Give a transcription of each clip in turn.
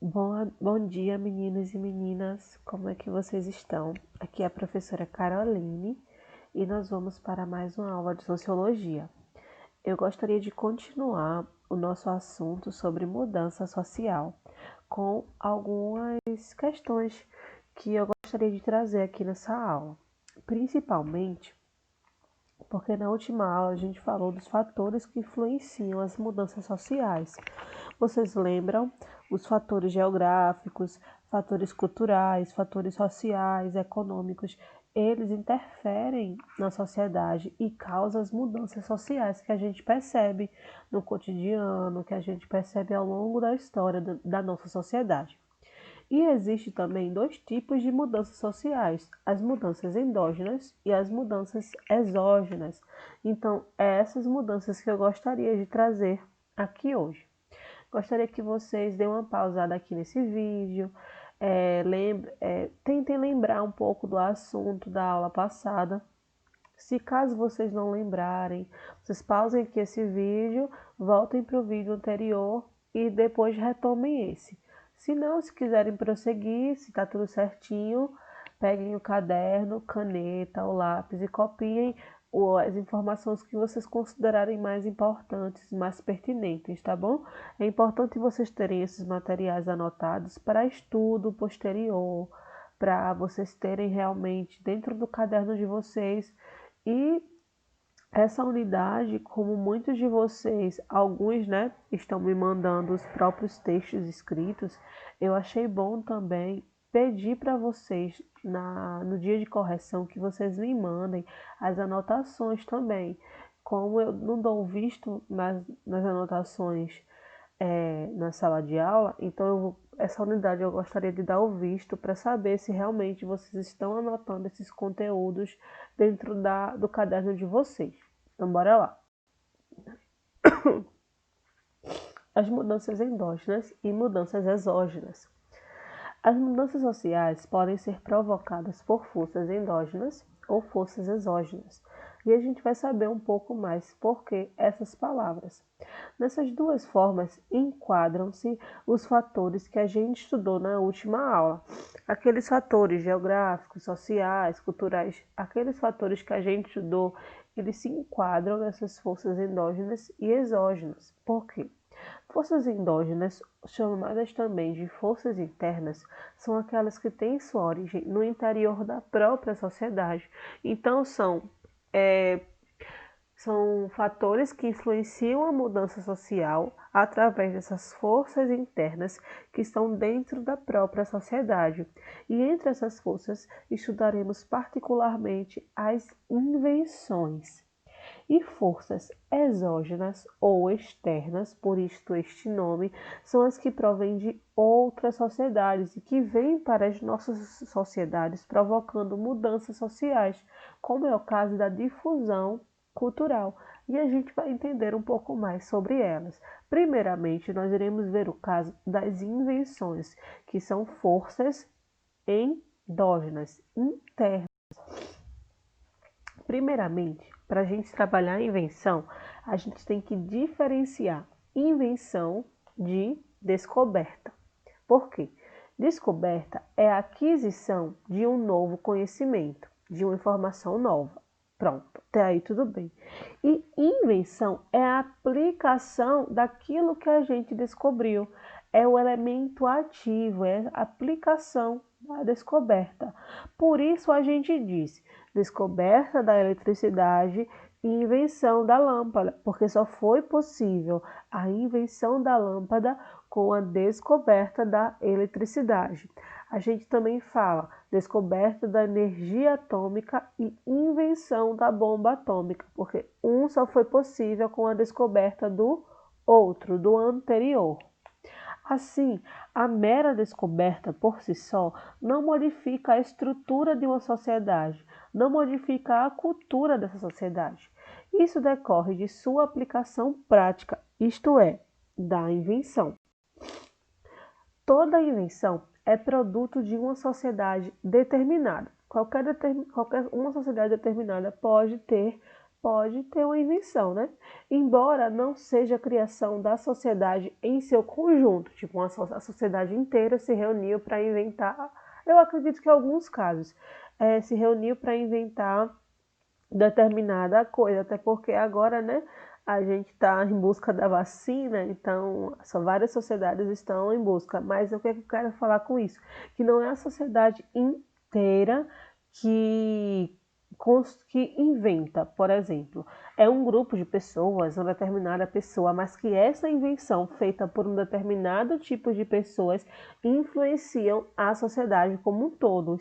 Bom dia, meninos e meninas. Como é que vocês estão? Aqui é a professora Caroline e nós vamos para mais uma aula de sociologia. Eu gostaria de continuar o nosso assunto sobre mudança social com algumas questões que eu gostaria de trazer aqui nessa aula, principalmente porque na última aula a gente falou dos fatores que influenciam as mudanças sociais. Vocês lembram? Os fatores geográficos, fatores culturais, fatores sociais, econômicos, eles interferem na sociedade e causam as mudanças sociais que a gente percebe no cotidiano, que a gente percebe ao longo da história da nossa sociedade. E existe também dois tipos de mudanças sociais, as mudanças endógenas e as mudanças exógenas. Então, é essas mudanças que eu gostaria de trazer aqui hoje. Gostaria que vocês deem uma pausada aqui nesse vídeo, tentem lembrar um pouco do assunto da aula passada. Se caso vocês não lembrarem, vocês pausem aqui esse vídeo, voltem para o vídeo anterior e depois retomem esse. Se não, se quiserem prosseguir, se está tudo certinho, peguem o caderno, caneta, o lápis e copiem as informações que vocês considerarem mais importantes, mais pertinentes, tá bom? É importante vocês terem esses materiais anotados para estudo posterior, para vocês terem realmente dentro do caderno de vocês. E essa unidade, como muitos de vocês, alguns, né, estão me mandando os próprios textos escritos, eu achei bom também pedir para vocês, no dia de correção, que vocês me mandem as anotações também. Como eu não dou visto nas anotações na sala de aula, então essa unidade eu gostaria de dar o visto para saber se realmente vocês estão anotando esses conteúdos dentro do caderno de vocês. Então, bora lá. As mudanças endógenas e mudanças exógenas. As mudanças sociais podem ser provocadas por forças endógenas ou forças exógenas. E a gente vai saber um pouco mais por que essas palavras. Nessas duas formas enquadram-se os fatores que a gente estudou na última aula. Aqueles fatores geográficos, sociais, culturais, aqueles fatores que a gente estudou, eles se enquadram nessas forças endógenas e exógenas. Por quê? Forças endógenas, chamadas também de forças internas, são aquelas que têm sua origem no interior da própria sociedade. Então, são fatores que influenciam a mudança social através dessas forças internas que estão dentro da própria sociedade. E entre essas forças, estudaremos particularmente as invenções. E forças exógenas ou externas, por isto este nome, são as que provêm de outras sociedades e que vêm para as nossas sociedades provocando mudanças sociais, como é o caso da difusão cultural. E a gente vai entender um pouco mais sobre elas. Primeiramente, nós iremos ver o caso das invenções, que são forças endógenas, internas. Primeiramente, para a gente trabalhar a invenção, a gente tem que diferenciar invenção de descoberta. Por quê? Descoberta é a aquisição de um novo conhecimento, de uma informação nova. Pronto, até aí tudo bem. E invenção é a aplicação daquilo que a gente descobriu. É o elemento ativo, é a aplicação da descoberta. Por isso a gente diz descoberta da eletricidade e invenção da lâmpada, porque só foi possível a invenção da lâmpada com a descoberta da eletricidade. A gente também fala descoberta da energia atômica e invenção da bomba atômica, porque um só foi possível com a descoberta do outro, do anterior. Assim, a mera descoberta por si só não modifica a estrutura de uma sociedade, não modifica a cultura dessa sociedade. Isso decorre de sua aplicação prática, isto é, da invenção. Toda invenção é produto de uma sociedade determinada. Qualquer uma sociedade determinada pode ter pode ter uma invenção, né? Embora não seja a criação da sociedade em seu conjunto, tipo, a sociedade inteira se reuniu para inventar, eu acredito que em alguns casos, se reuniu para inventar determinada coisa, até porque agora, né, a gente está em busca da vacina, então várias sociedades estão em busca, mas o que eu quero falar com isso? Que não é a sociedade inteira que que inventa, por exemplo, é um grupo de pessoas, uma determinada pessoa, mas que essa invenção feita por um determinado tipo de pessoas influenciam a sociedade como um todo,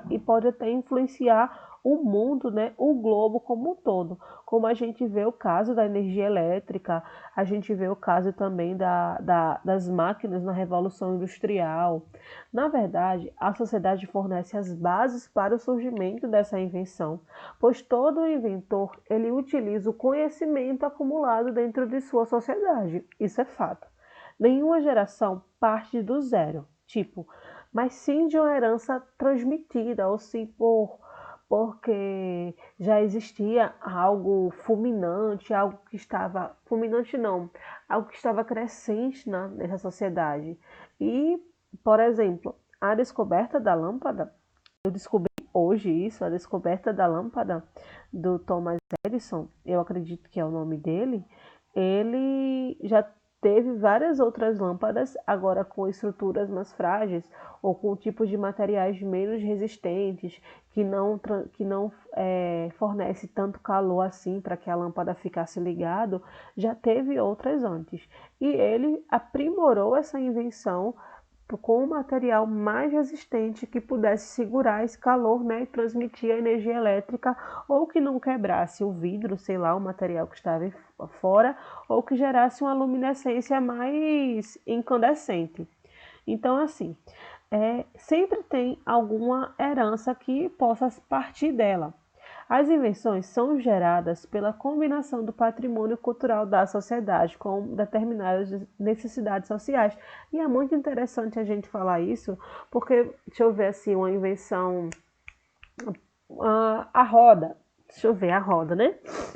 e pode até influenciar o mundo, né, o globo como um todo, como a gente vê o caso da energia elétrica, a gente vê o caso também das máquinas na Revolução Industrial. Na verdade, a sociedade fornece as bases para o surgimento dessa invenção, pois todo inventor ele utiliza o conhecimento acumulado dentro de sua sociedade. Isso é fato. Nenhuma geração parte do zero, tipo, mas sim de uma herança transmitida, ou sim porque já existia algo fulminante, algo que estava fulminante não, algo que estava crescente nessa sociedade. E, por exemplo, a descoberta da lâmpada, eu descobri hoje isso, a descoberta da lâmpada do Thomas Edison, eu acredito que é o nome dele, ele já teve várias outras lâmpadas, agora com estruturas mais frágeis ou com tipos de materiais menos resistentes, que não fornece tanto calor assim para que a lâmpada ficasse ligada, já teve outras antes. E ele aprimorou essa invenção com um material mais resistente que pudesse segurar esse calor, né, e transmitir a energia elétrica, ou que não quebrasse o vidro, sei lá, o material que estava fora, ou que gerasse uma luminescência mais incandescente. Então, assim, sempre tem alguma herança que possa partir dela. As invenções são geradas pela combinação do patrimônio cultural da sociedade com determinadas necessidades sociais. E é muito interessante a gente falar isso, porque, deixa eu ver assim, uma invenção, a roda. Deixa eu ver, a roda, né?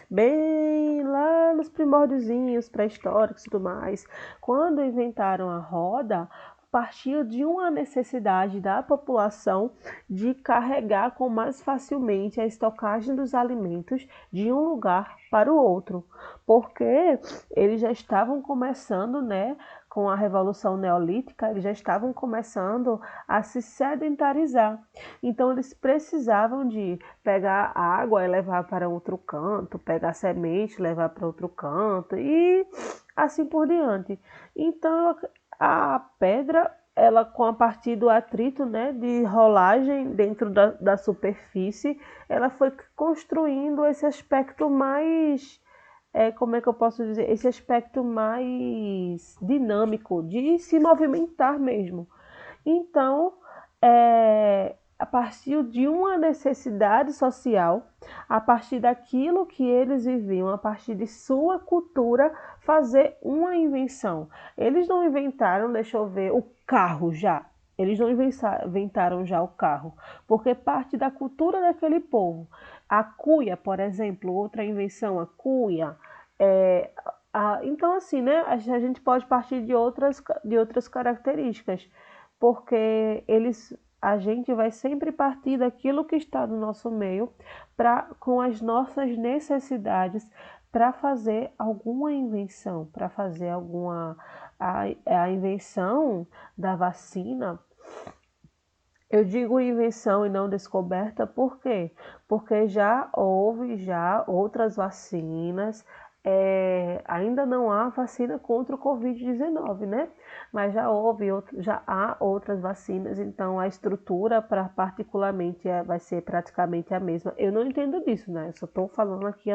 Bem lá nos primórdiozinhos pré-históricos e tudo mais. Quando inventaram a roda, partiu de uma necessidade da população de carregar com mais facilmente a estocagem dos alimentos de um lugar para o outro, porque eles já estavam começando, né, com a Revolução Neolítica, eles já estavam começando a se sedentarizar. Então eles precisavam de pegar água e levar para outro canto, pegar semente e levar para outro canto e assim por diante. Então a pedra, ela com a partir do atrito, né, de rolagem dentro da superfície, ela foi construindo esse aspecto mais, como é que eu posso dizer, esse aspecto mais dinâmico de se movimentar mesmo. Então, a partir de uma necessidade social, a partir daquilo que eles viviam, a partir de sua cultura, fazer uma invenção. Eles não inventaram, deixa eu ver, o carro já. Eles não inventaram já o carro, porque parte da cultura daquele povo. A cuia, por exemplo, outra invenção, a cuia. Então, assim, né, a gente pode partir de outras características, porque a gente vai sempre partir daquilo que está no nosso meio, com as nossas necessidades, para fazer alguma invenção, para fazer a invenção da vacina. Eu digo invenção e não descoberta, por quê? Porque já houve outras vacinas, ainda não há vacina contra o Covid-19, né? Mas já há outras vacinas, então a estrutura particularmente vai ser praticamente a mesma. Eu não entendo disso, né? Eu só estou falando aqui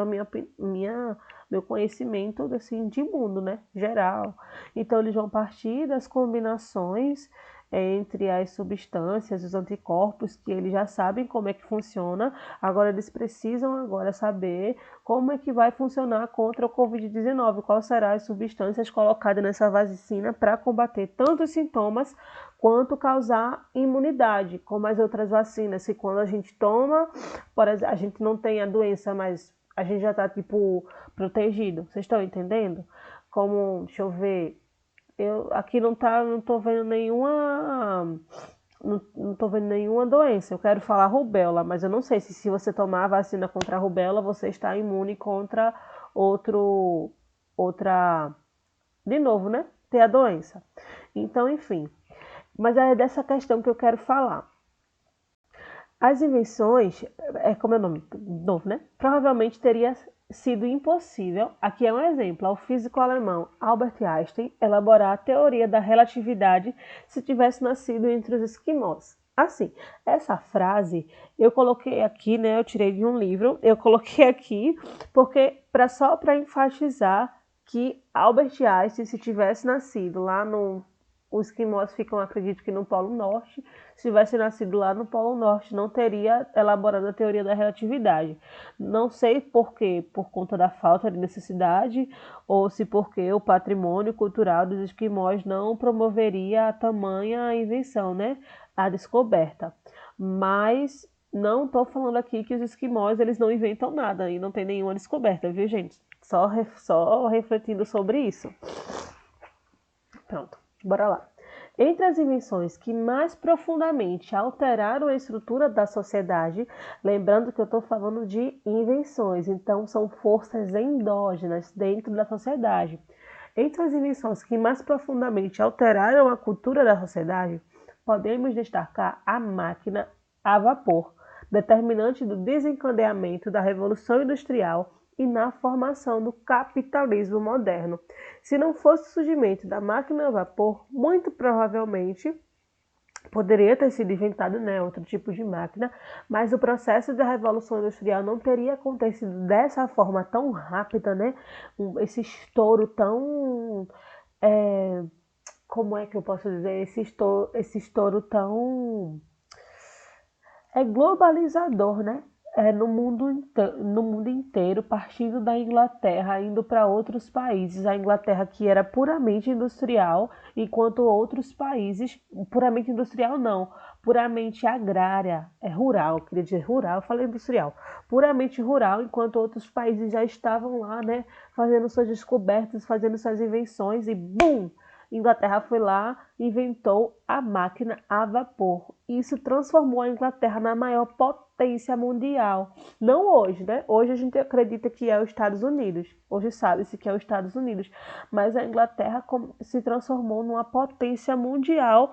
meu conhecimento assim, de mundo, né? Geral. Então eles vão partir das combinações entre as substâncias, os anticorpos, que eles já sabem como é que funciona. Agora eles precisam saber como é que vai funcionar contra o Covid-19, quais serão as substâncias colocadas nessa vacina para combater tanto os sintomas quanto causar imunidade, como as outras vacinas, que quando a gente toma, por exemplo, a gente não tem a doença, mas a gente já tá, tipo, protegido. Vocês estão entendendo? Como, deixa eu ver, eu aqui não tô vendo nenhuma, não tô vendo nenhuma doença. Eu quero falar rubéola, mas eu não sei se você tomar a vacina contra a rubéola, você está imune contra outra, de novo, né? Ter a doença. Então, enfim. Mas é dessa questão que eu quero falar. As invenções, como é o nome novo, né? Provavelmente teria sido impossível, aqui é um exemplo, ao físico alemão Albert Einstein elaborar a teoria da relatividade se tivesse nascido entre os esquimós. Assim, essa frase eu coloquei aqui, né? Eu tirei de um livro, eu coloquei aqui porque só para enfatizar que Albert Einstein, se tivesse nascido lá no os esquimós ficam, acredito que no Polo Norte. Se tivesse nascido lá no Polo Norte, não teria elaborado a teoria da relatividade. Não sei por quê, por conta da falta de necessidade, ou se porque o patrimônio cultural dos esquimós não promoveria a tamanha invenção, né? A descoberta. Mas não estou falando aqui que os esquimós eles não inventam nada e não tem nenhuma descoberta, viu, gente? Só refletindo sobre isso. Pronto, bora lá. Entre as invenções que mais profundamente alteraram a estrutura da sociedade, lembrando que eu estou falando de invenções, então são forças endógenas dentro da sociedade. Entre as invenções que mais profundamente alteraram a cultura da sociedade, podemos destacar a máquina a vapor, determinante do desencadeamento da Revolução Industrial e na formação do capitalismo moderno. Se não fosse o surgimento da máquina a vapor, muito provavelmente poderia ter sido inventado, né, outro tipo de máquina, mas o processo da Revolução Industrial não teria acontecido dessa forma tão rápida, né? Esse estouro tão... como é que eu posso dizer? Esse estouro tão globalizador, né? No mundo inteiro, partindo da Inglaterra, indo para outros países. A Inglaterra que era puramente industrial, enquanto outros países, puramente industrial não, puramente agrária, rural, queria dizer rural, eu falei industrial, puramente rural, enquanto outros países já estavam lá, né, fazendo suas descobertas, fazendo suas invenções e bum! Inglaterra foi lá e inventou a máquina a vapor. Isso transformou a Inglaterra na maior potência mundial. Não hoje, né? Hoje a gente acredita que é os Estados Unidos. Hoje sabe-se que é os Estados Unidos. Mas a Inglaterra se transformou numa potência mundial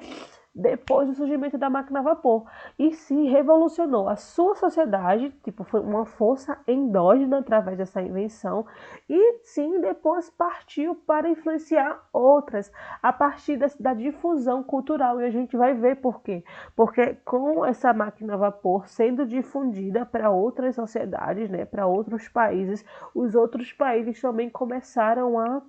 depois do surgimento da máquina a vapor e se revolucionou a sua sociedade, tipo, foi uma força endógena através dessa invenção e sim, depois partiu para influenciar outras a partir da difusão cultural e a gente vai ver por quê. Porque com essa máquina a vapor sendo difundida para outras sociedades, né, para outros países, os outros países também começaram a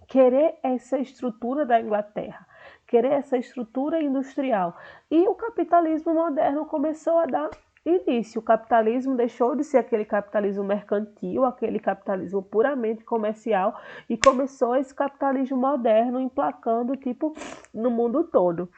querer essa estrutura da Inglaterra, querer essa estrutura industrial. E o capitalismo moderno começou a dar início. O capitalismo deixou de ser aquele capitalismo mercantil, aquele capitalismo puramente comercial, e começou esse capitalismo moderno emplacando, tipo, no mundo todo.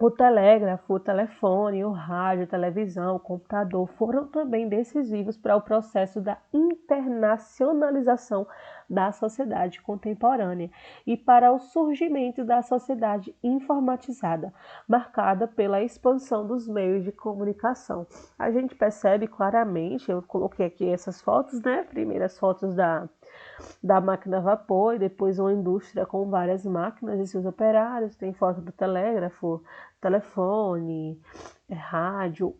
O telégrafo, o telefone, o rádio, a televisão, o computador foram também decisivos para o processo da internacionalização da sociedade contemporânea e para o surgimento da sociedade informatizada, marcada pela expansão dos meios de comunicação. A gente percebe claramente, eu coloquei aqui essas fotos, né? Primeiras fotos da máquina a vapor e depois uma indústria com várias máquinas e seus operários. Tem foto do telégrafo, telefone, rádio,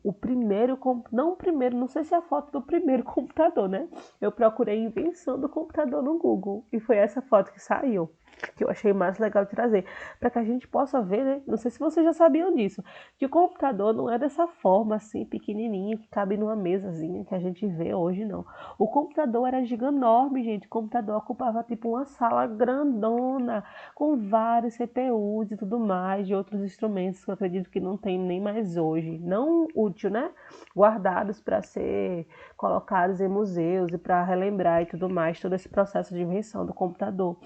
não sei se é a foto do primeiro computador, né? Eu procurei invenção do computador no Google e foi essa foto que saiu, que eu achei mais legal de trazer, para que a gente possa ver, né? Não sei se vocês já sabiam disso, que o computador não é dessa forma assim, pequenininho, que cabe numa mesazinha que a gente vê hoje, não. O computador era giganorme, gente. O computador ocupava tipo uma sala grandona, com vários CPUs e tudo mais, de outros instrumentos que eu acredito que não tem nem mais hoje. Não útil, né? Guardados para ser colocados em museus e para relembrar e tudo mais, todo esse processo de invenção do computador.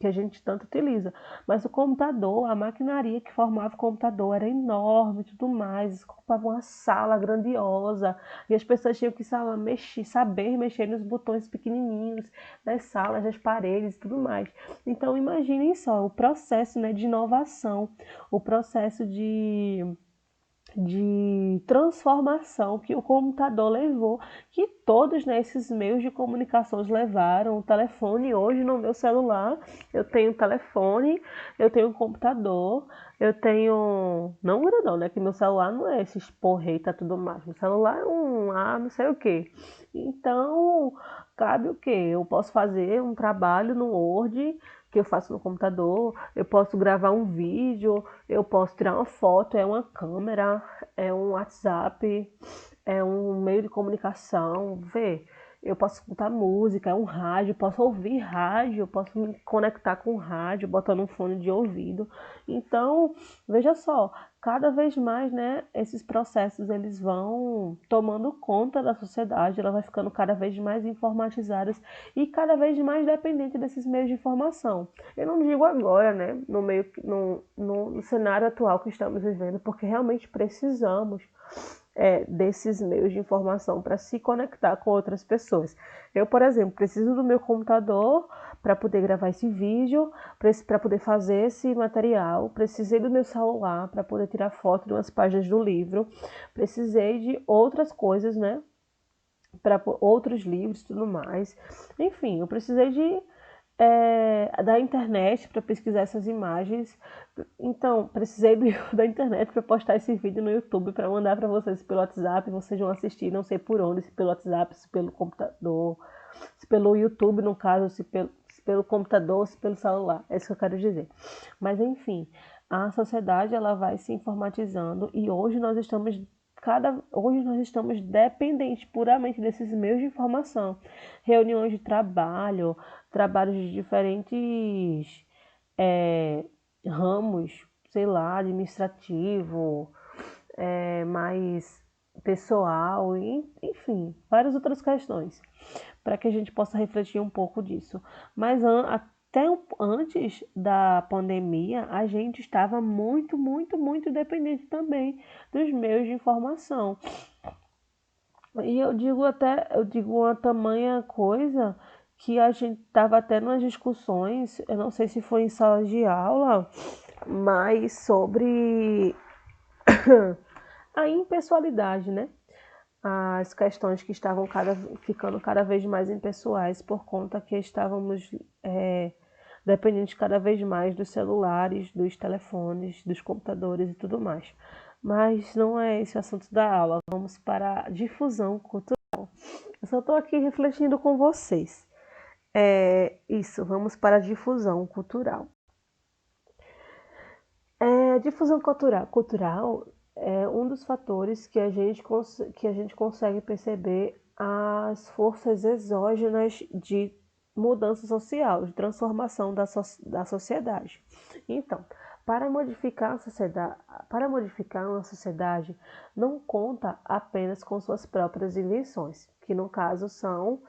que a gente tanto utiliza. Mas o computador, a maquinaria que formava o computador era enorme e tudo mais, ocupava uma sala grandiosa, e as pessoas tinham que saber mexer nos botões pequenininhos das salas, das paredes e tudo mais. Então imaginem só o processo, né, de inovação, o processo de transformação que o computador levou, que todos, né, esses meios de comunicações levaram. O telefone hoje no meu celular, eu tenho telefone, eu tenho um computador, eu tenho, não grandão, né, que meu celular não é esses porreta tudo mais, meu celular é não sei o que. Então, cabe o que? Eu posso fazer um trabalho no Word, que eu faço no computador, eu posso gravar um vídeo, eu posso tirar uma foto, é uma câmera, é um WhatsApp, é um meio de comunicação, vê. Eu posso escutar música, é um rádio, posso ouvir rádio, posso me conectar com rádio, botando um fone de ouvido. Então, veja só, cada vez mais, né, esses processos eles vão tomando conta da sociedade, ela vai ficando cada vez mais informatizada e cada vez mais dependente desses meios de informação. Eu não digo agora, né, no cenário atual que estamos vivendo, porque realmente precisamos desses meios de informação para se conectar com outras pessoas. Eu, por exemplo, preciso do meu computador para poder gravar esse vídeo, para poder fazer esse material, precisei do meu celular para poder tirar foto de umas páginas do livro, precisei de outras coisas, né, para outros livros e tudo mais. Enfim, eu precisei da internet para pesquisar essas imagens. Então, precisei da internet para postar esse vídeo no YouTube para mandar para vocês pelo WhatsApp. Vocês vão assistir, não sei por onde, se pelo WhatsApp, se pelo computador, se pelo YouTube, no caso, se pelo computador, se pelo celular. É isso que eu quero dizer. Mas, enfim, a sociedade ela vai se informatizando e hoje hoje nós estamos dependentes puramente desses meios de informação. Reuniões de trabalho, trabalhos de diferentes ramos, sei lá, administrativo, mais pessoal, enfim, várias outras questões, para que a gente possa refletir um pouco disso. Mas até antes da pandemia, a gente estava muito, muito, muito dependente também dos meios de informação. E eu digo uma tamanha coisa que a gente estava até nas discussões, eu não sei se foi em sala de aula, mas sobre a impessoalidade, né? As questões que estavam ficando cada vez mais impessoais por conta que estávamos dependentes cada vez mais dos celulares, dos telefones, dos computadores e tudo mais. Mas não é esse o assunto da aula, vamos para a difusão cultural. Eu só estou aqui refletindo com vocês. Vamos para a difusão cultural. Difusão cultural é um dos fatores que a gente consegue perceber as forças exógenas de mudança social, de transformação da sociedade. Então, para modificar uma sociedade, não conta apenas com suas próprias invenções, que no caso são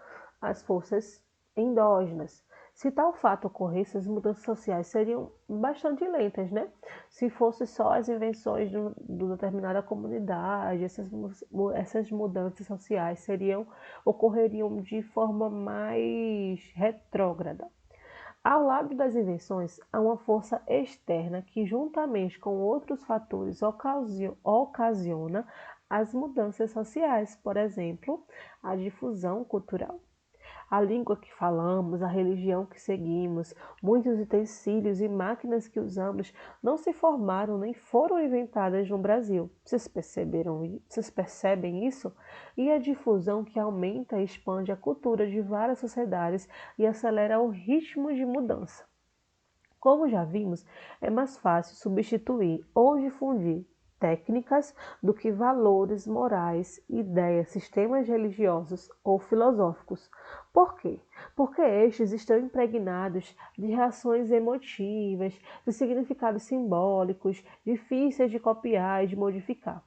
as forças endógenas. Se tal fato ocorresse, as mudanças sociais seriam bastante lentas, né? Se fosse só as invenções de determinada comunidade, essas mudanças sociais ocorreriam de forma mais retrógrada. Ao lado das invenções, há uma força externa que, juntamente com outros fatores, ocasiona as mudanças sociais, por exemplo, a difusão cultural. A língua que falamos, a religião que seguimos, muitos utensílios e máquinas que usamos não se formaram nem foram inventadas no Brasil. Vocês percebem isso? E a difusão que aumenta e expande a cultura de várias sociedades e acelera o ritmo de mudança. Como já vimos, é mais fácil substituir ou difundir técnicas do que valores morais, ideias, sistemas religiosos ou filosóficos. Por quê? Porque estes estão impregnados de reações emotivas, de significados simbólicos, difíceis de copiar e de modificar.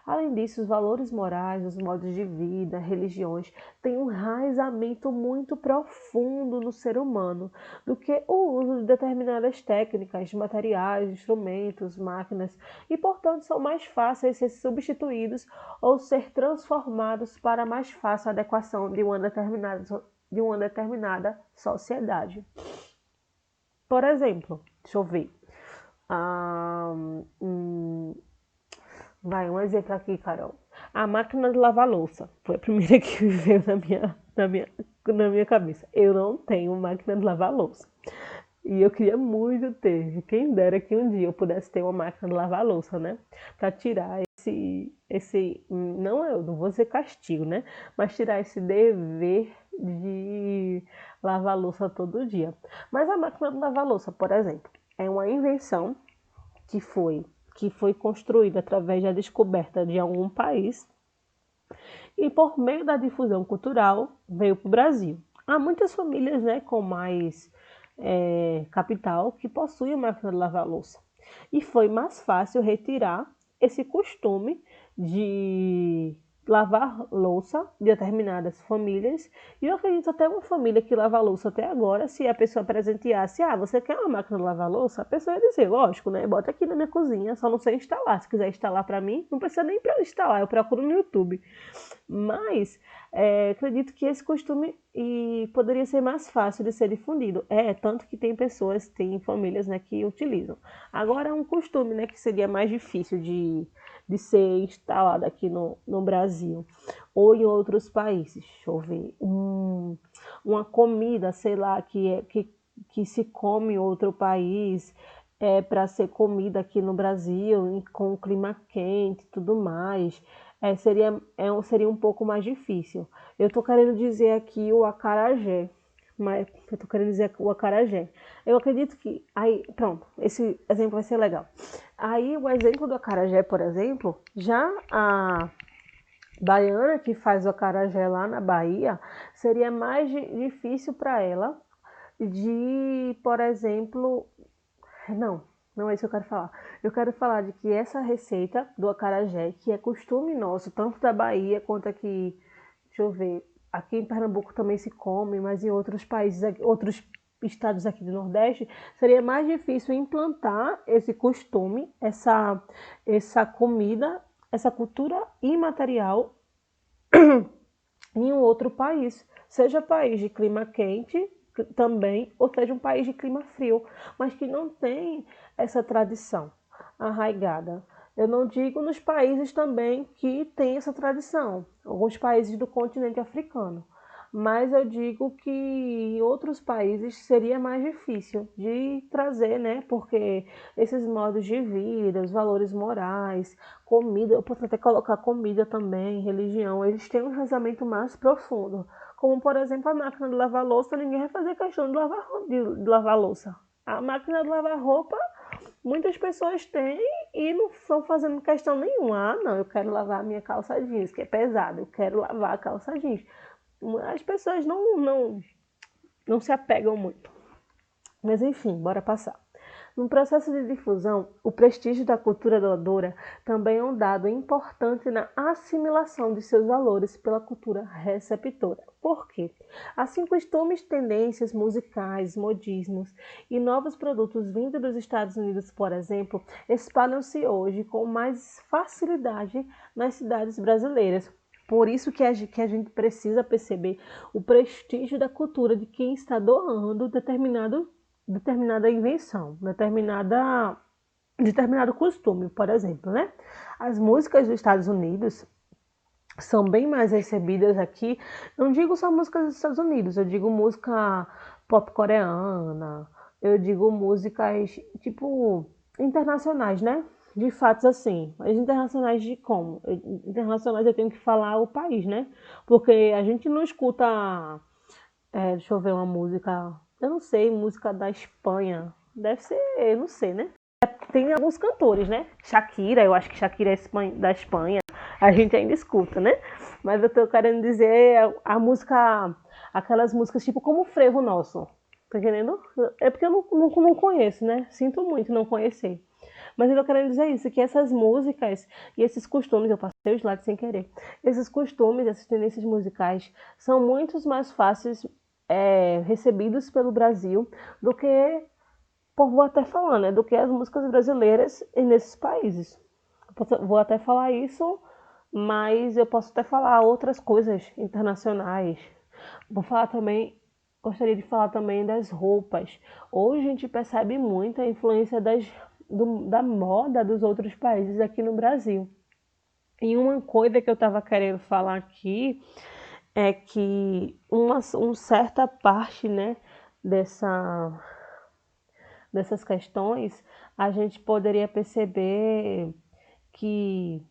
Além disso, os valores morais, os modos de vida, religiões, têm um enraizamento muito profundo no ser humano, do que o uso de determinadas técnicas, materiais, instrumentos, máquinas, e, portanto, são mais fáceis de ser substituídos ou ser transformados para mais fácil adequação de uma determinada sociedade. Por exemplo, deixa eu ver. Vai, um exemplo aqui, Carol. A máquina de lavar louça. Foi a primeira que veio na minha cabeça. Eu não tenho máquina de lavar louça. E eu queria muito ter. Quem dera que um dia eu pudesse ter uma máquina de lavar louça, né? Pra tirar não vou dizer castigo, né? Mas tirar esse dever de lavar louça todo dia. Mas a máquina de lavar louça, por exemplo, é uma invenção que foi construída através da descoberta de algum país e, por meio da difusão cultural, veio para o Brasil. Há muitas famílias, né, com mais capital que possuem máquina de lavar louça. E foi mais fácil retirar esse costume de lavar louça de determinadas famílias. E eu acredito até uma família que lava louça até agora, se a pessoa presenteasse, você quer uma máquina de lavar louça? A pessoa ia dizer, lógico, né? Bota aqui na minha cozinha, só não sei instalar. Se quiser instalar para mim, não precisa nem para instalar, eu procuro no YouTube. Mas acredito que esse costume poderia ser mais fácil de ser difundido. Tanto que tem famílias, né, que utilizam. Agora, um costume, né, que seria mais difícil de ser instalado aqui no Brasil ou em outros países. Deixa eu ver. Uma comida, sei lá, que se come em outro país para ser comida aqui no Brasil, com o clima quente e tudo mais. Seria um pouco mais difícil. Eu estou querendo dizer aqui o acarajé, mas eu estou querendo dizer o acarajé. Eu acredito que... Aí, pronto, esse exemplo vai ser legal. Aí, o exemplo do acarajé, por exemplo, já a baiana que faz o acarajé lá na Bahia, seria mais difícil para ela por exemplo... Não é isso que eu quero falar. Eu quero falar de que essa receita do acarajé, que é costume nosso, tanto da Bahia quanto aqui, deixa eu ver, aqui em Pernambuco também se come, mas em outros países, outros estados aqui do Nordeste, seria mais difícil implantar esse costume, essa comida, essa cultura imaterial em um outro país, seja país de clima quente também, ou seja um país de clima frio, mas que não tem essa tradição arraigada. Eu não digo nos países também que tem essa tradição, alguns países do continente africano, mas eu digo que em outros países seria mais difícil de trazer, né? Porque esses modos de vida, os valores morais, comida, eu posso até colocar comida também, religião, eles têm um enraizamento mais profundo. Como, por exemplo, a máquina de lavar louça, ninguém vai fazer questão de lavar louça. A máquina de lavar roupa, muitas pessoas têm e não estão fazendo questão nenhuma. Não, eu quero lavar a minha calça jeans, que é pesada, eu quero lavar a calça jeans. As pessoas não se apegam muito. Mas enfim, bora passar. No processo de difusão, o prestígio da cultura doadora também é um dado importante na assimilação de seus valores pela cultura receptora. Por quê? Assim, costumes, tendências musicais, modismos e novos produtos vindos dos Estados Unidos, por exemplo, espalham-se hoje com mais facilidade nas cidades brasileiras. Por isso que a gente precisa perceber o prestígio da cultura de quem está doando determinada invenção, determinado costume, por exemplo, né? As músicas dos Estados Unidos são bem mais recebidas aqui. Não digo só músicas dos Estados Unidos, eu digo música pop coreana, eu digo músicas tipo internacionais, né? De fatos assim, mas internacionais de como? Internacionais eu tenho que falar o país, né? Porque a gente não escuta, deixa eu ver uma música, eu não sei, música da Espanha, deve ser, eu não sei, né? Tem alguns cantores, né? Shakira, eu acho que Shakira é da Espanha, a gente ainda escuta, né? Mas eu tô querendo dizer a música, aquelas músicas tipo como o Frevo Nosso, tá entendendo? É porque eu não conheço, né? Sinto muito não conhecer. Mas eu tô querendo dizer isso, que essas músicas e esses costumes, eu passei o slide sem querer, esses costumes, essas tendências musicais são muito mais fáceis recebidos pelo Brasil do que, vou até falar, né, do que as músicas brasileiras nesses países. Vou até falar isso, mas eu posso até falar outras coisas internacionais. Vou falar também, gostaria de falar também das roupas. Hoje a gente percebe muito a influência da moda dos outros países aqui no Brasil. E uma coisa que eu estava querendo falar aqui é que uma certa parte, né, dessa, dessas questões, a gente poderia perceber que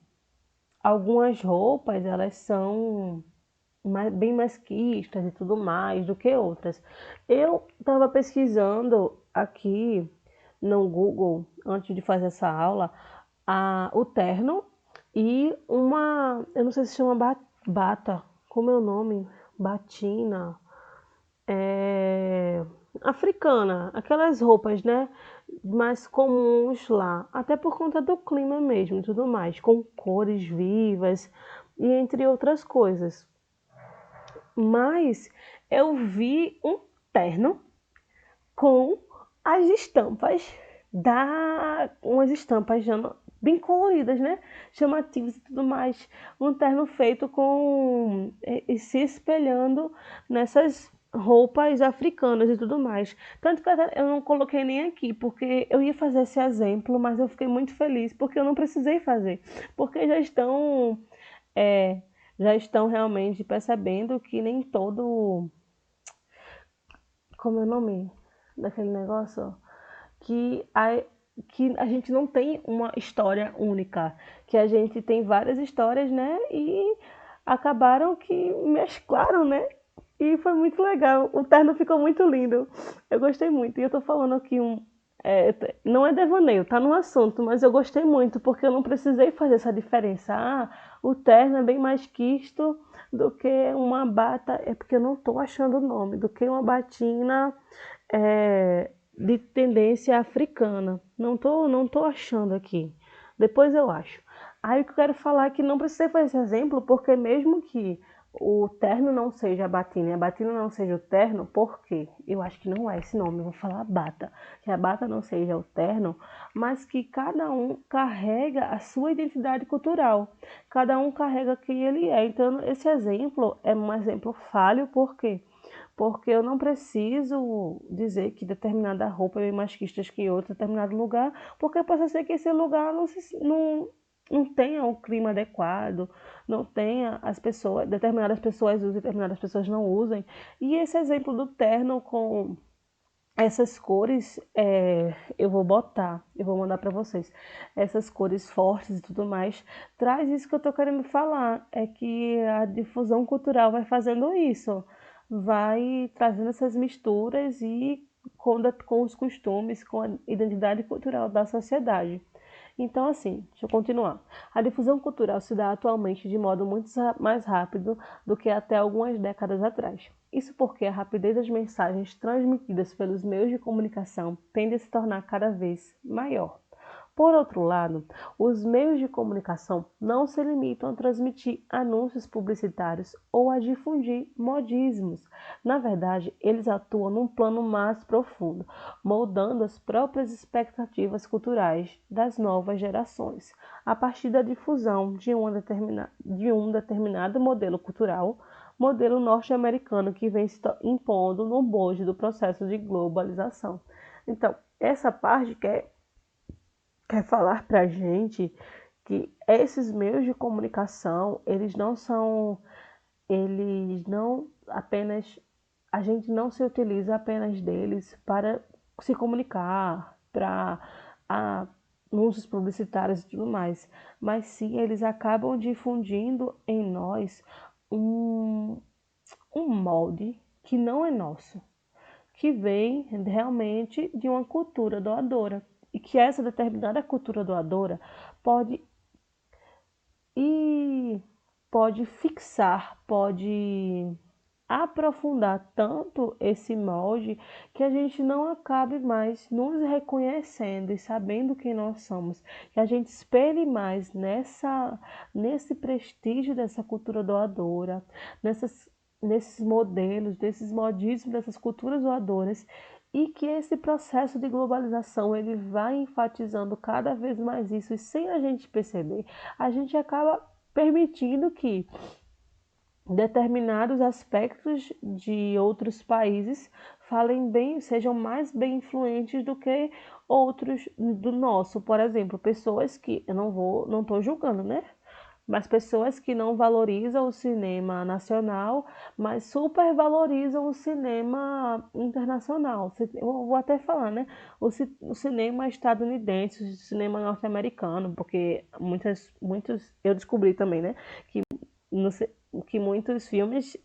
algumas roupas, elas são bem mais quistas e tudo mais do que outras. Eu estava pesquisando aqui no Google, antes de fazer essa aula, o terno e eu não sei se chama bata, como é o nome? Batina, é, africana, aquelas roupas, né, mais comuns lá, até por conta do clima mesmo e tudo mais, com cores vivas e entre outras coisas. Mas eu vi um terno com as estampas umas estampas bem coloridas, né? Chamativas e tudo mais. Um terno feito com e se espelhando nessas roupas africanas e tudo mais. Tanto que eu não coloquei nem aqui, porque eu ia fazer esse exemplo, mas eu fiquei muito feliz porque eu não precisei fazer, porque é, já estão realmente percebendo que nem todo, como é o nome daquele negócio? Que a gente não tem uma história única, que a gente tem várias histórias, né? E acabaram que mesclaram, né? E foi muito legal. O terno ficou muito lindo. Eu gostei muito. E eu tô falando aqui não é devaneio, tá no assunto, mas eu gostei muito porque eu não precisei fazer essa diferença. O terno é bem mais quisto do que uma bata, é porque eu não tô achando o nome, do que uma batina de tendência africana. Não tô achando aqui. Depois eu acho. Aí o que eu quero falar é que não precisei fazer esse exemplo, porque mesmo que o terno não seja a batina e a batina não seja o terno, por quê? Eu acho que não é esse nome, eu vou falar bata. Que a bata não seja o terno, mas que cada um carrega a sua identidade cultural. Cada um carrega quem ele é. Então, esse exemplo é um exemplo falho, por quê? Porque eu não preciso dizer que determinada roupa é bem mais quista que outra, determinado lugar, porque pode ser que esse lugar não tenha o clima adequado, não tenha determinadas pessoas usem, determinadas pessoas não usem. E esse exemplo do terno com essas cores, eu vou mandar para vocês, essas cores fortes e tudo mais, traz isso que eu estou querendo falar, é que a difusão cultural vai fazendo isso, vai trazendo essas misturas e com os costumes, com a identidade cultural da sociedade. Então, assim, deixa eu continuar. A difusão cultural se dá atualmente de modo muito mais rápido do que até algumas décadas atrás. Isso porque a rapidez das mensagens transmitidas pelos meios de comunicação tende a se tornar cada vez maior. Por outro lado, os meios de comunicação não se limitam a transmitir anúncios publicitários ou a difundir modismos. Na verdade, eles atuam num plano mais profundo, moldando as próprias expectativas culturais das novas gerações, a partir da difusão de um determinado modelo cultural, modelo norte-americano que vem se impondo no bojo do processo de globalização. Então, essa parte quer falar para a gente que esses meios de comunicação, eles não apenas, a gente não se utiliza apenas deles para se comunicar, para anúncios publicitários e tudo mais, mas sim eles acabam difundindo em nós um, um molde que não é nosso, que vem realmente de uma cultura doadora. E que essa determinada cultura doadora pode e pode fixar, pode aprofundar tanto esse molde que a gente não acabe mais nos reconhecendo e sabendo quem nós somos, que a gente espelhe mais nesse prestígio dessa cultura doadora, nesses modelos, desses modismos, dessas culturas doadoras, e que esse processo de globalização ele vai enfatizando cada vez mais isso, e sem a gente perceber, a gente acaba permitindo que determinados aspectos de outros países falem bem, sejam mais bem influentes do que outros do nosso. Por exemplo, pessoas que eu não estou julgando, né? Mas pessoas que não valorizam o cinema nacional, mas supervalorizam o cinema internacional. Eu vou até falar, né? O cinema estadunidense, o cinema norte-americano, porque muitos eu descobri também, né? Que no ci- que muitos filmes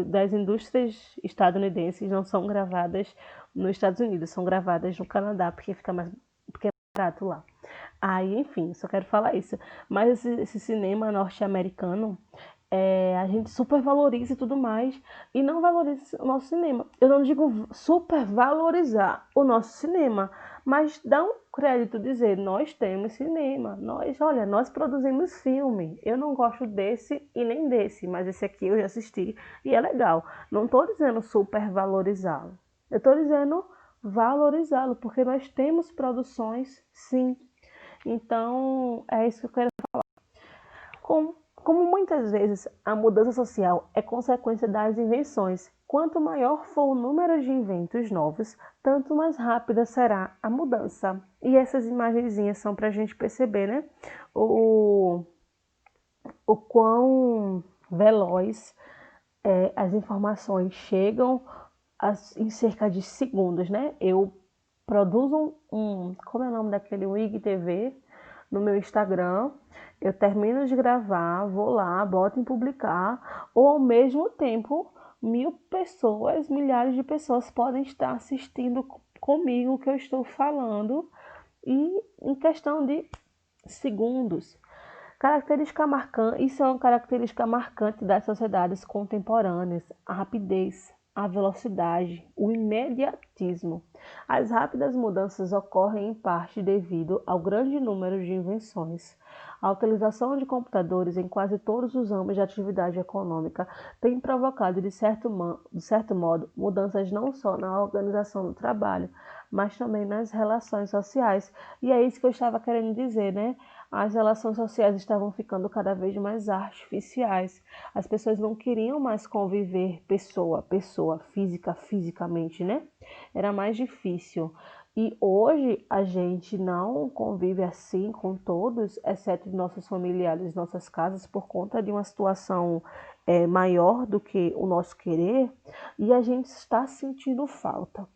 das indústrias estadunidenses não são gravadas nos Estados Unidos, são gravadas no Canadá, porque é barato lá. Aí, enfim, só quero falar isso. Mas esse cinema norte-americano, a gente supervaloriza e tudo mais, e não valoriza o nosso cinema. Eu não digo supervalorizar o nosso cinema, mas dá um crédito dizer, nós temos cinema, nós produzimos filme. Eu não gosto desse e nem desse, mas esse aqui eu já assisti e é legal. Não estou dizendo supervalorizá-lo, eu estou dizendo valorizá-lo, porque nós temos produções, sim. Então, é isso que eu quero. Como muitas vezes a mudança social é consequência das invenções, quanto maior for o número de inventos novos, tanto mais rápida será a mudança. E essas imagenzinhas são para a gente perceber, né? O, o quão veloz as informações chegam em cerca de segundos, né? Eu produzo como é o nome daquele IGTV no meu Instagram, eu termino de gravar, vou lá, boto em publicar, ou ao mesmo tempo, 1.000 pessoas, milhares de pessoas podem estar assistindo comigo o que eu estou falando, e em questão de segundos. Característica marcante, isso é uma característica marcante das sociedades contemporâneas, a rapidez, a velocidade, o imediatismo. As rápidas mudanças ocorrem em parte devido ao grande número de invenções. A utilização de computadores em quase todos os âmbitos de atividade econômica tem provocado, de certo modo, mudanças não só na organização do trabalho, mas também nas relações sociais. E é isso que eu estava querendo dizer, né? As relações sociais estavam ficando cada vez mais artificiais. As pessoas não queriam mais conviver pessoa a pessoa, fisicamente, né? Era mais difícil. E hoje a gente não convive assim com todos, exceto nossos familiares, nossas casas, por conta de uma situação maior do que o nosso querer, e a gente está sentindo falta.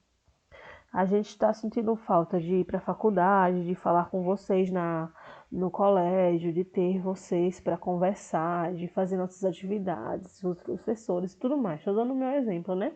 A gente está sentindo falta de ir para a faculdade, de falar com vocês no colégio, de ter vocês para conversar, de fazer nossas atividades, os professores e tudo mais. Estou dando o meu exemplo, né?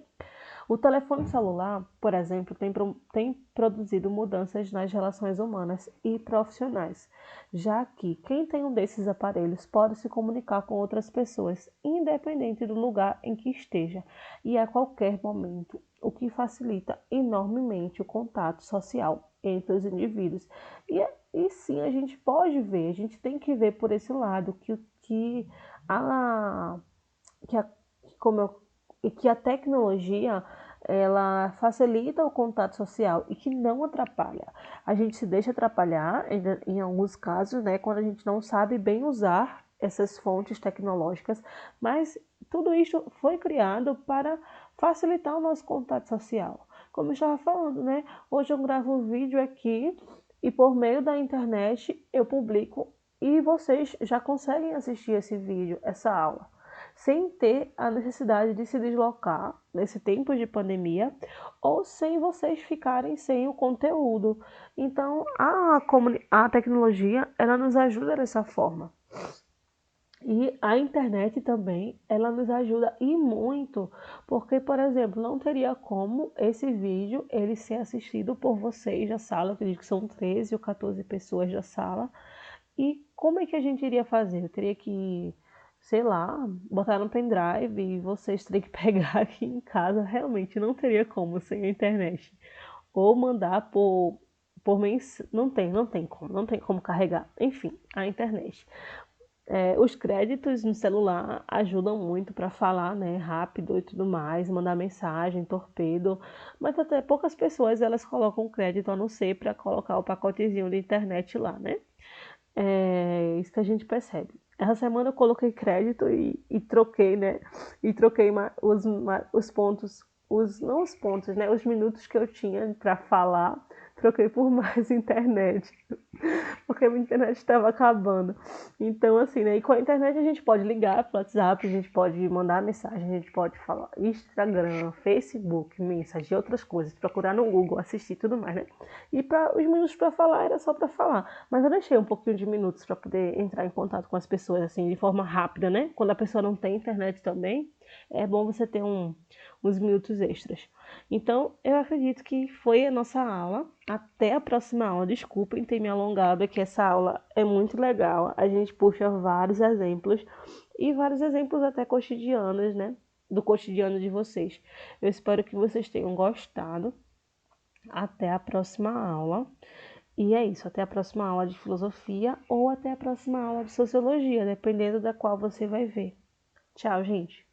O telefone celular, por exemplo, tem produzido mudanças nas relações humanas e profissionais, já que quem tem um desses aparelhos pode se comunicar com outras pessoas, independente do lugar em que esteja e a qualquer momento, o que facilita enormemente o contato social entre os indivíduos. E sim, a gente pode ver, a gente tem que ver por esse lado a, que a, como eu e que a tecnologia ela facilita o contato social e que não atrapalha. A gente se deixa atrapalhar em alguns casos, né, quando a gente não sabe bem usar essas fontes tecnológicas, mas tudo isso foi criado para facilitar o nosso contato social. Como eu estava falando, né? Hoje eu gravo um vídeo aqui e por meio da internet eu publico e vocês já conseguem assistir esse vídeo, essa aula sem ter a necessidade de se deslocar nesse tempo de pandemia ou sem vocês ficarem sem o conteúdo. Então, a tecnologia, ela nos ajuda dessa forma. E a internet também, ela nos ajuda e muito, porque, por exemplo, não teria como esse vídeo ele ser assistido por vocês da sala, eu acredito que são 13 ou 14 pessoas da sala, e como é que a gente iria fazer? Eu teria que sei lá, botar no pendrive e vocês terem que pegar aqui em casa, realmente não teria como sem a internet. Ou mandar por não tem como carregar. Enfim, a internet. Os créditos no celular ajudam muito para falar, né, rápido e tudo mais, mandar mensagem, torpedo, mas até poucas pessoas elas colocam crédito a não ser para colocar o pacotezinho de internet lá, né? É isso que a gente percebe. Essa semana eu coloquei crédito e troquei, né? E troquei os pontos, não os pontos, né? Os minutos que eu tinha para falar, troquei por mais internet, porque a minha internet estava acabando. Então, assim, né? E com a internet a gente pode ligar pro WhatsApp, a gente pode mandar mensagem, a gente pode falar Instagram, Facebook, mensagem, outras coisas, procurar no Google, assistir tudo mais, né? E para os minutos para falar era só para falar. Mas eu deixei um pouquinho de minutos para poder entrar em contato com as pessoas, assim, de forma rápida, né? Quando a pessoa não tem internet também, é bom você ter uns minutos extras. Então, eu acredito que foi a nossa aula. Até a próxima aula. Desculpem ter me alongado, é que essa aula é muito legal. A gente puxa vários exemplos e vários exemplos até cotidianos, né? Do cotidiano de vocês. Eu espero que vocês tenham gostado. Até a próxima aula. E é isso, até a próxima aula de filosofia ou até a próxima aula de sociologia, dependendo da qual você vai ver. Tchau, gente.